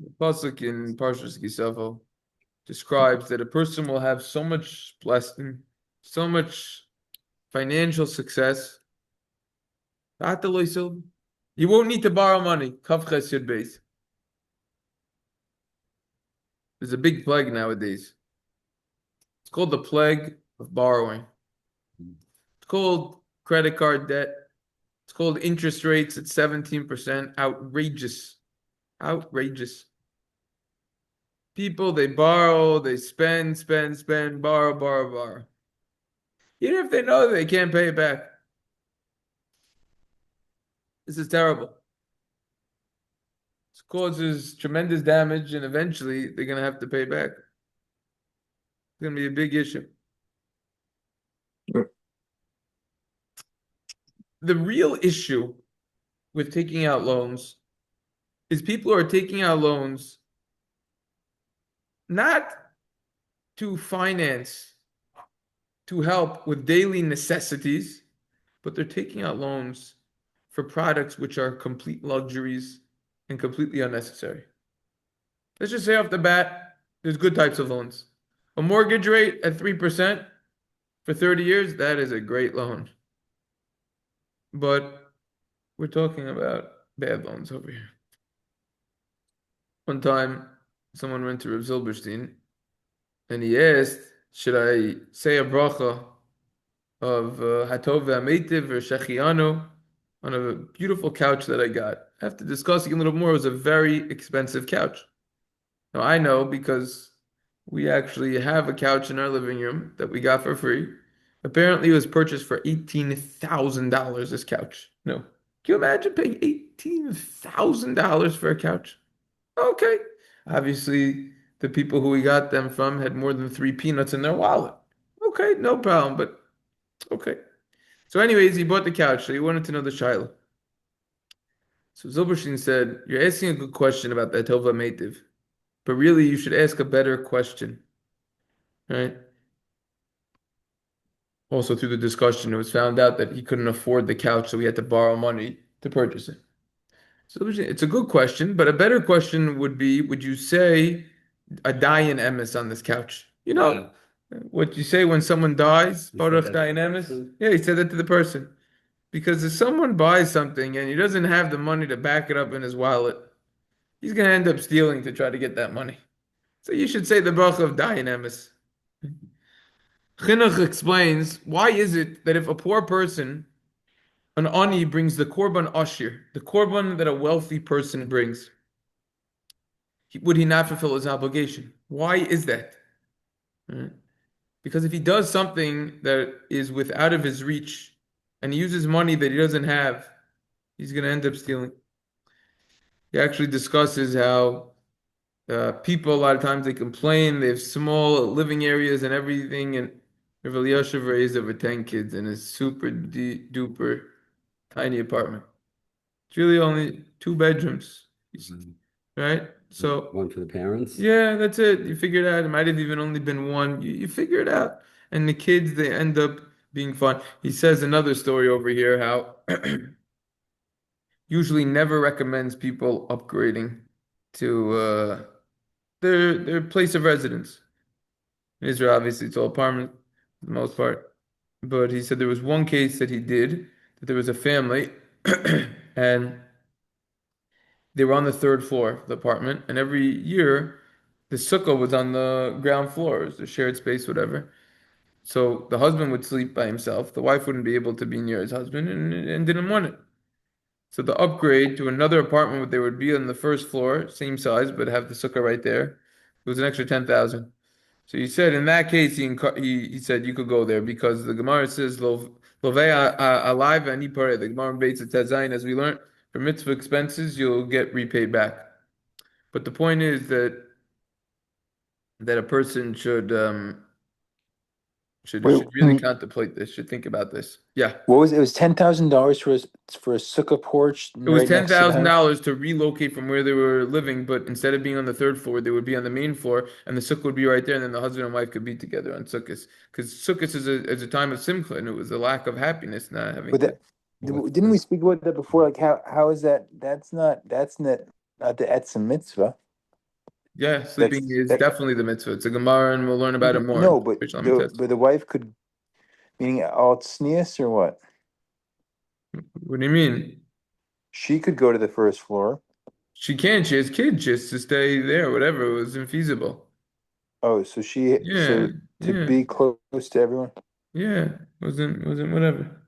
The pasuk in Parshas Ki Savo describes that a person will have so much blessing, so much financial success. You won't need to borrow money. Kav Ches Yud Beis. There's a big plague nowadays. It's called the plague of borrowing. It's called credit card debt. It's called interest rates at 17%. Outrageous. Outrageous. People, they borrow, they spend, borrow. Even if they know they can't pay it back. This is terrible. This causes tremendous damage, and eventually they're going to have to pay back. It's going to be a big issue. The real issue with taking out loans is people are taking out loans not to finance, to help with daily necessities, but they're taking out loans for products which are complete luxuries and completely unnecessary. Let's just say off the bat, there's good types of loans. A mortgage rate at 3% for 30 years, that is a great loan. But we're talking about bad loans over here. One time, someone went to Rav Zilberstein and he asked, should I say a bracha of Hatov V'Ameitiv or Shechianu on a beautiful couch that I got? After discussing a little more, it was a very expensive couch. Now I know because we actually have a couch in our living room that we got for free. Apparently, it was purchased for $18,000, this couch. No. Can you imagine paying $18,000 for a couch? Okay. Obviously, the people who we got them from had more than 3 peanuts in their wallet. Okay, no problem, but okay. So, anyways, he bought the couch, so he wanted to know the Shiloh. So Zilberstein said, you're asking a good question about the Tova Meitiv, but really you should ask a better question, right? Also, through the discussion, it was found out that he couldn't afford the couch, so he had to borrow money to purchase it. So it's a good question, but a better question would be, would you say a dayan emes on this couch? You know what you say when someone dies, Baruch dayan emes? Yeah, he said that to the person. Because if someone buys something and he doesn't have the money to back it up in his wallet, he's going to end up stealing to try to get that money. So you should say the bracha of dayan emes. Chinuch explains, why is it that if a poor person, an ani, brings the korban ashir, the korban that a wealthy person brings, would he not fulfill his obligation? Why is that? Right? Because if he does something that is without of his reach and he uses money that he doesn't have, he's going to end up stealing. He actually discusses how people, a lot of times, they complain, they have small living areas and everything, and Rav Elyashiv raised over 10 kids in a super duper tiny apartment. It's really only 2 bedrooms, right? So One for the parents. yeah, that's it. You figure it out. It might have even only been one. You figure it out. And the kids, they end up being fun. He says another story over here how usually never recommends people upgrading to their place of residence. In Israel, obviously, it's all apartment for the most part. But he said there was one case that he did, that there was a family and they were on the third floor of the apartment, and every year the sukkah was on the ground floor, it was a shared space, whatever. So the husband would sleep by himself. The wife wouldn't be able to be near his husband and didn't want it. So the upgrade to another apartment where they would be on the first floor, same size, but have the sukkah right there, it was an extra 10,000. So he said in that case he said you could go there because the Gemara says lovei alive and ipare. The Gemara in Beitz Tazayin, as we learned, for mitzvah expenses you'll get repaid back. But the point is that a person Wait, should really contemplate this, should think about this. Yeah. what was it? It was $10,000 for a sukkah porch It was right ten next to the thousand house. dollars to relocate from where they were living, but instead of being on the third floor, they would be on the main floor, and the sukkah would be right there, and then the husband and wife could be together on sukkahs. Because sukkahs is a time of simcha, and it was a lack of happiness not having But to. that, didn't we speak about that before? Like how is that? That's not the etzem mitzvah. Yeah, sleeping That's is that. definitely the mitzvah. It's a Gemara, and we'll learn about it more in No, but Reish Lamed Tes. the wife could, meaning all tznius or what? What do you mean? She could go to the first floor. She can't. She has kids. She has to stay there. Whatever. It was infeasible. Oh, Yeah, so to yeah, be close to everyone. yeah. Wasn't whatever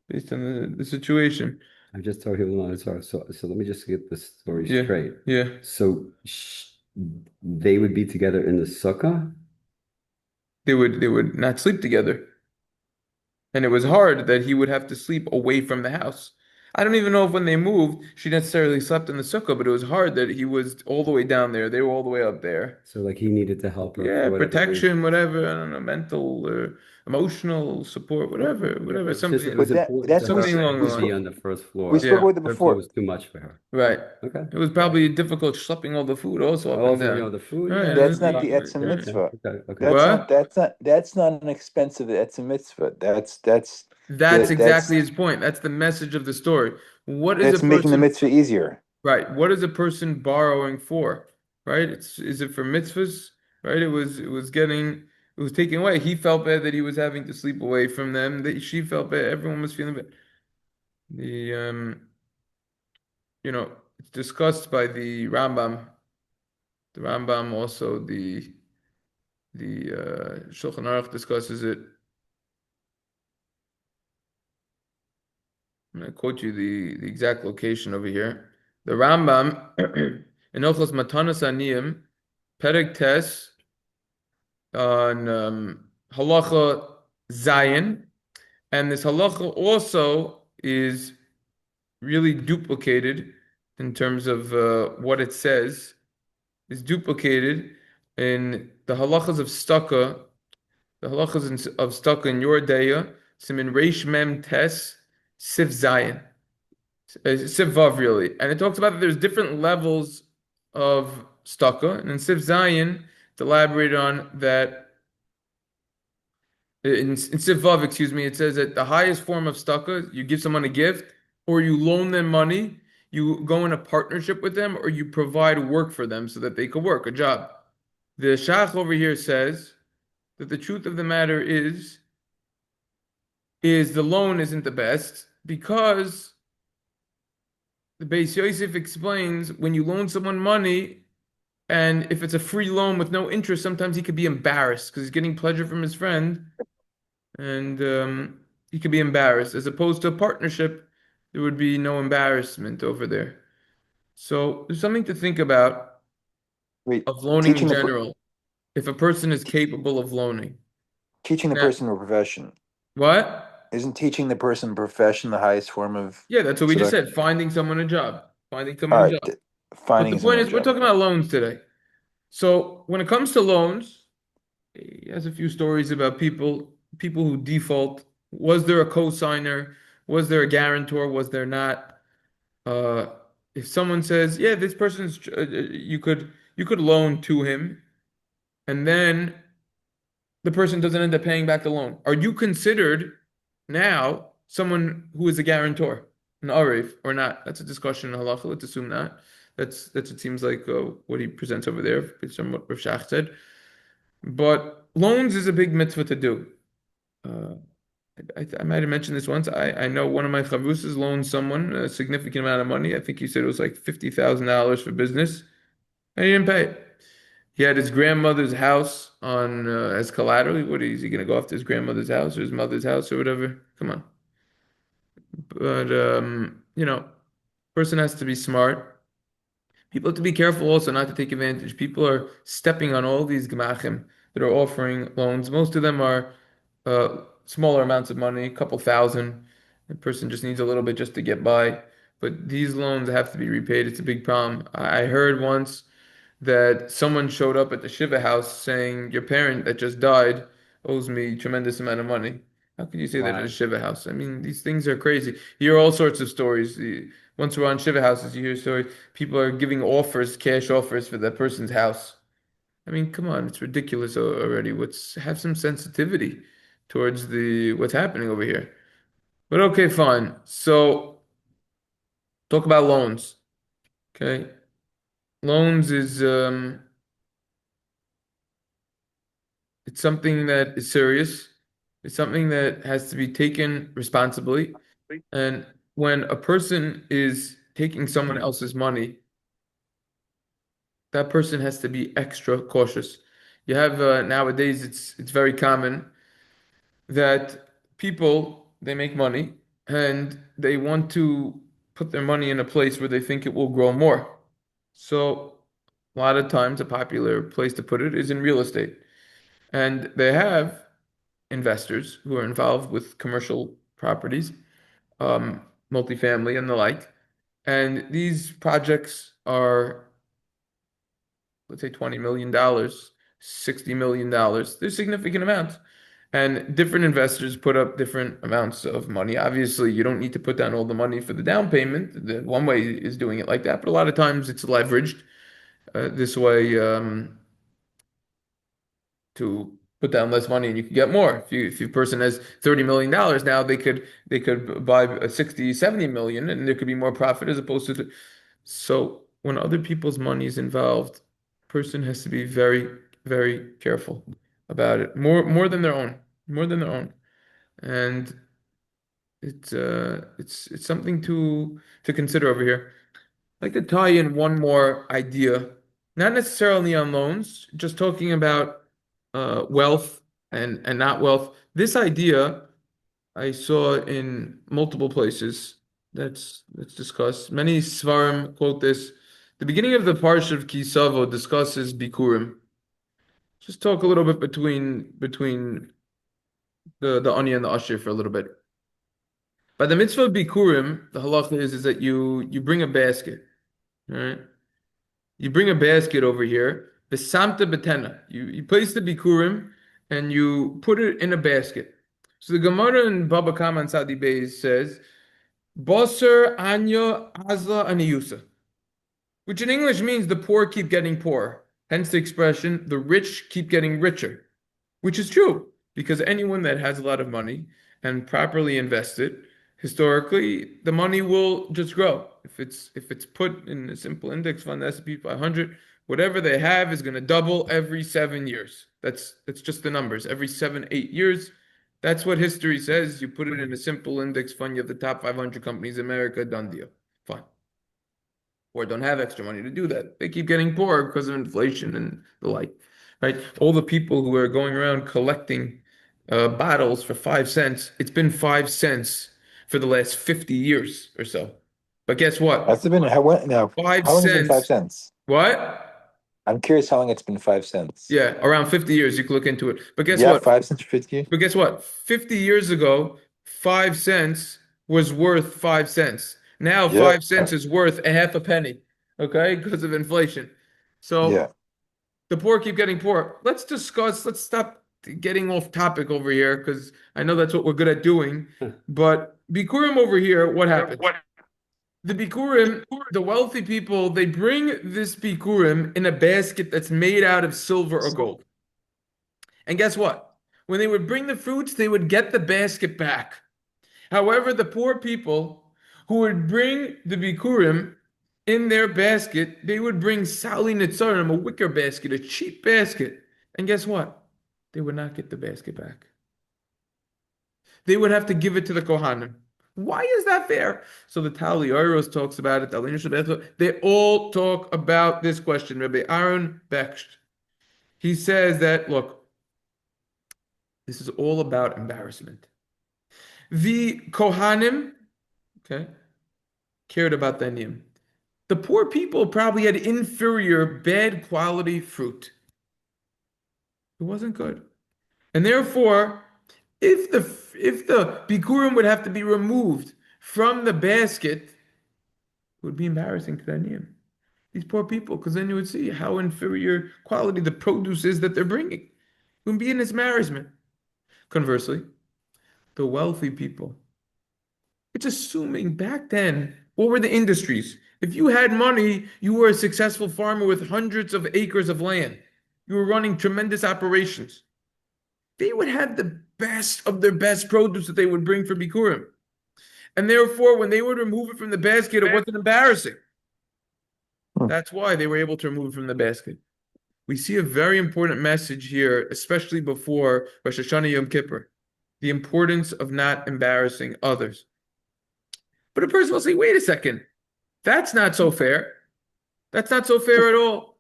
based on the situation. I'm just talking about so let me just get this story Yeah, straight. yeah. So they would be together in the sukkah. They would not sleep together. And it was hard that he would have to sleep away from the house. I don't even know if when they moved, she necessarily slept in the sukkah, but it was hard that he was all the way down there. They were all the way up there. So like he needed to help her Yeah, for whatever reason. protection, whatever, I don't know, mental or emotional support, Okay, whatever, it's just it something, was But important to that's her something along the we to be line. spoke on the first we floor. spoke Yeah, about it Third floor before. was too much for her. right. Okay. It was probably difficult schlepping all the food also up and Also, you know, down. the food, Right, yeah, That's that's not the not, etzem yeah, right. yeah. mitzvah. Okay, okay. What? That's not an expensive etzem mitzvah. That's That's the exactly his point. That's the message of the story. What is a that's making the person mitzvah easier. Right. What is a person borrowing for? Right? Is it for mitzvahs? Right? It was taken away. He felt bad that he was having to sleep away from them. That she felt bad. Everyone was feeling bad. The it's discussed by the Rambam. The Rambam also the Shulchan Aruch discusses it. I'm going to quote you the exact location over here. The Rambam in Ochos Matanas Aniyim, Perek Tes, on halacha Zion, and this halacha also is really duplicated in terms of what it says. Is duplicated in the halachas of staka, the halachas of staka in your daya, simin reish mem tes sif Zion, sif vav really, and it talks about that there's different levels of staka, and in sif Zion, to elaborate on that in Sivav, excuse me, it says that the highest form of staka, you give someone a gift, or you loan them money, you go in a partnership with them, or you provide work for them so that they could work a job. The Shach over here says that the truth of the matter is the loan isn't the best because the Beis Yosef explains when you loan someone money, and if it's a free loan with no interest, sometimes he could be embarrassed because he's getting pleasure from his friend and he could be embarrassed. As opposed to a partnership, there would be no embarrassment over there. So there's something to think about Wait, of loaning in teaching the per- general, if a person is capable of loaning. teaching the Now, person a profession. what? Isn't teaching the person a profession the highest form of Yeah, that's what we just tzedakah? said. Finding someone a job. Finding All someone a right, job. But the finding point someone a is, we're job. talking Okay. about loans today. So when it comes to loans, he has a few stories about people who default. Was there a co-signer? Was there a guarantor? Was there not? Uh, if someone says, "Yeah, this person's," you could loan to him, and then the person doesn't end up paying back the loan. Are you considered now someone who is a guarantor, an arif, or not? That's a discussion in halacha. Let's assume not. That's it seems like what he presents over there, based on what Rav Shach said. But loans is a big mitzvah to do. Uh, I might have mentioned this once. I know one of my chavrusas loaned someone a significant amount of money. I think he said it was like $50,000 for business, and he didn't pay it. He had his grandmother's house on as collateral. What is he going to go after his grandmother's house or his mother's house or whatever? Come on. But person has to be smart. People have to be careful also not to take advantage. People are stepping on all these gemachim that are offering loans. Most of them are smaller amounts of money, a couple thousand. The person just needs a little bit just to get by. But these loans have to be repaid. It's a big problem. I heard once that someone showed up at the Shiva house saying, "Your parent that just died owes me tremendous amount of money." How could you say that at a Wow. Shiva house? I mean, these things are crazy. You hear all sorts of stories. Once we're on Shiva houses, you hear stories. People are giving offers, cash offers for that person's house. I mean, come on, it's ridiculous already. Let's have some sensitivity towards the what's happening over here. But okay, fine. So talk about loans. Okay, loans is It's something that is serious. It's something that has to be taken responsibly. And when a person is taking someone else's money, that person has to be extra cautious. You have nowadays it's very common that people they make money and they want to put their money in a place where they think it will grow more. So a lot of times a popular place to put it is in real estate. And they have investors who are involved with commercial properties, multifamily and the like. And these projects are, let's say, $20 million, $60 million. They're significant amounts. And different investors put up different amounts of money. Obviously, you don't need to put down all the money for the down payment. One way is doing it like that, but a lot of times it's leveraged this way. To put down less money and you could get more. If a person has $30 million now, they could buy a 60, 70 million and there could be more profit as opposed to so when other people's money is involved, person has to be very, very careful about it. More than their own. More than their own. And it's something to consider over here. I'd like to tie in one more idea, not necessarily on loans, just talking about wealth and not wealth. This idea I saw in multiple places. That's discussed. Many Svarim quote this. The beginning of the Parsha of Ki Savo discusses Bikurim. Just talk a little bit between the Ani and the Ashir for a little bit. By the mitzvah of Bikurim, the halacha is that you bring a basket. All right. You bring a basket over here, the samta betena. You place the bikurim and you put it in a basket. So the Gemara in Baba Kama and Sadi Beis says, Boser anya azla aniyusa, which in English means the poor keep getting poorer. Hence the expression, the rich keep getting richer, which is true because anyone that has a lot of money and properly invest it, historically, the money will just grow. If it's put in a simple index fund, the S&P 500, whatever they have is going to double every 7 years. That's just the numbers. Every 7, 8 years. That's what history says. You put it in a simple index fund, you have the top 500 companies in America, done deal. Fine. Or don't have extra money to do that. They keep getting poorer because of inflation and the like, right? All the people who are going around collecting bottles for 5 cents, it's been 5 cents for the last 50 years or so. But guess Has what? it been how when now? Five How long has it been five cents. cents? What? I'm curious how long it's been 5 cents. Yeah, around 50 years. You can look into it. But guess Yeah, what? 5 cents or 50. But guess what? 50 years ago, 5 cents was worth 5 cents. Now Yeah, 5 cents is worth a half a penny, okay, because of inflation. So yeah. the poor keep getting poorer. Let's stop getting off topic over here because I know that's what we're good at doing. But Bikurim over here, what happens? The Bikurim, the wealthy people, they bring this Bikurim in a basket that's made out of silver or gold. And guess what? When they would bring the fruits, they would get the basket back. However, the poor people who would bring the bikurim in their basket, they would bring sali nitzarim, a wicker basket, a cheap basket. And guess what? They would not get the basket back. They would have to give it to the Kohanim. Why is that fair? So the Tali Oros talks about it. They all talk about this question. Rabbi Aaron Beksht. He says that, look, this is all about embarrassment. The Kohanim, okay, cared about the Aniyim. The poor people probably had inferior, bad quality fruit. It wasn't good. And therefore, if the bikurim would have to be removed from the basket, it would be embarrassing to the Aniyim. These poor people, because then you would see how inferior quality the produce is that they're bringing. It would be an embarrassment. Conversely, the wealthy people, it's assuming back then, what were the industries? If you had money, you were a successful farmer with hundreds of acres of land. You were running tremendous operations. They would have the best of their best produce that they would bring for Bikurim. And therefore, when they would remove it from the basket, it wasn't embarrassing. Hmm. That's why they were able to remove it from the basket. we see a very important message here, especially before Rosh Hashanah Yom Kippur, the importance of not embarrassing others. But a person will say, wait a second, that's not so fair. That's not so fair at all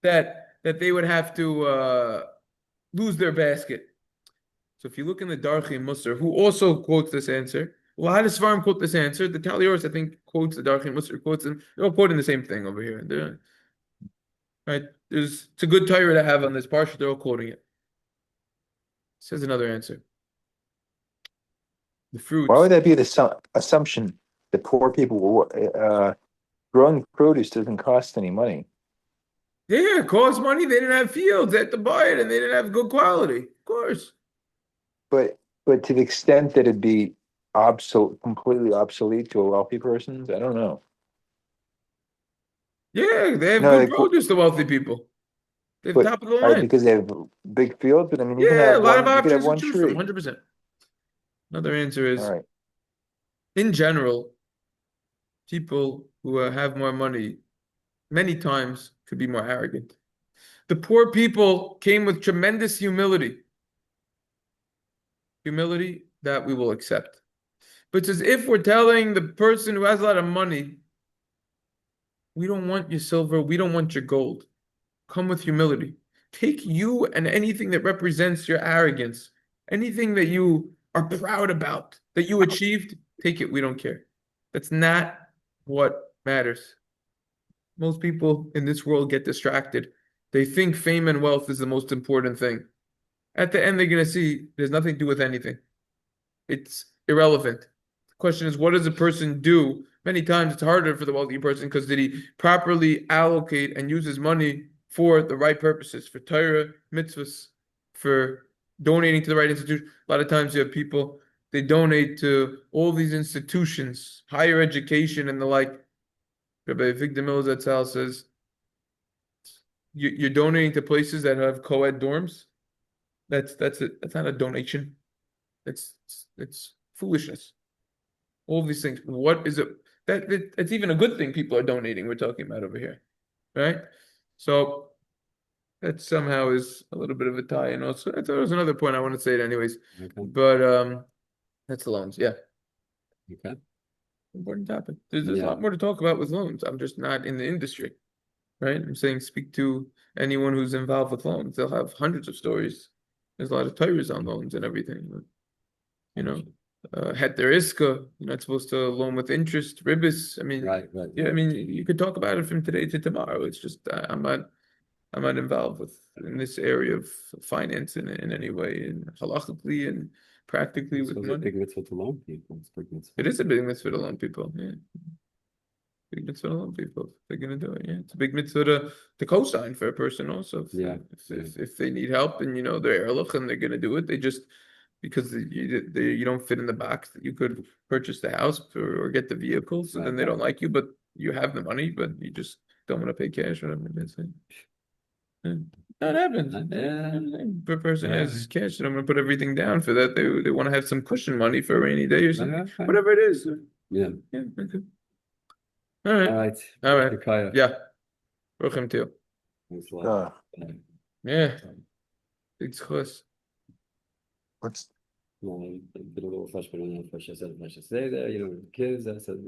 that they would have to lose their basket. So if you look in the Darchi Musar, who also quotes this answer, well, how does Svarim quote this answer? The Talioris, I think, quotes the Darchi Musar, quotes them. They're all quoting the same thing over here. Right? It's a good Torah to have on this parsha. They're all quoting it. Says another answer. The Why fruits. would that be the assumption that poor people will growing produce doesn't cost any money? Yeah, it costs money. They didn't have fields. They had to buy it, and they didn't have good quality. Of course. But to the extent that it'd be completely obsolete to a wealthy person, I don't know. Yeah, they have No, good produce, the wealthy people. They have but top of the all right, line. because they have big fields. But I mean, Yeah, a lot of you could have options to one choose from, tree. 100%. Another answer All is, right. in general, people who have more money many times could be more arrogant. The poor people came with tremendous humility, humility that we will accept. But it's as if we're telling the person who has a lot of money, we don't want your silver, we don't want your gold. Come with humility. Take you and anything that represents your arrogance, anything that you are proud about, that you achieved, take it. We don't care. That's not what matters. Most people in this world get distracted. They think fame and wealth is the most important thing. At the end, they're going to see there's nothing to do with anything. It's irrelevant. The question is, what does a person do? Many times it's harder for the wealthy person because did he properly allocate and use his money for the right purposes, for Torah, mitzvahs, for donating to the right institution. A lot of times you have people, they donate to all these institutions, higher education and the like. Rabbi Victor Zatzal says, you're donating to places that have co-ed dorms. That's not a donation. It's foolishness. All these things. What is it? That's even a good thing people are donating. We're talking about over here, right? So that somehow is a little bit of a tie. And also, I thought there was another point I want to say it anyways. Okay. But that's the loans. Yeah, Okay. important topic. There's a lot more to talk about with loans. I'm just not in the industry, right? I'm saying speak to anyone who's involved with loans. They'll have hundreds of stories. There's a lot of tires on loans and everything. You know, heter iska, you're not supposed to loan with interest, ribis. I mean, Right. yeah, I mean, you could talk about it from today to tomorrow. It's just I'm not involved in this area of finance in any way, and halachically and practically So with it's a money. big mitzvah to loan people. It's a big mitzvah. It is a big mitzvah to loan people. Yeah, big mitzvah to loan people. If they're gonna do it. Yeah, it's a big mitzvah to co-sign for a person also. If they need help and they're erlich and they're gonna do it, they just because you don't fit in the box that you could purchase the house or get the vehicle, so then they don't like you, but you have the money, but you just don't want to pay cash or whatever. That's it. Yeah. That happens. If a person has cash, and I'm gonna put everything down for that. They want to have some cushion money for a rainy day or something. Whatever it is. Yeah. Yeah. Okay. All right. All right. All right. Mordechai. Yeah. Welcome to. Thanks a lot. Yeah. Big chus. What's Well, I did a little freshman and then fresh. I said, I should stay there, kids. I said,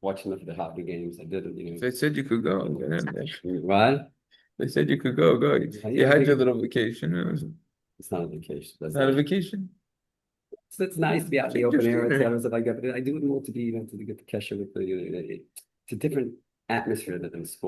watching the hockey games. I didn't, They said you could go. Get in there. What? They said you could go. Go. You had your little vacation. It's not a vacation. That's Not a vacation. It's nice to be out in the open air and stuff like that. But I do it more to be, to get the kesher with it's a different atmosphere than sport.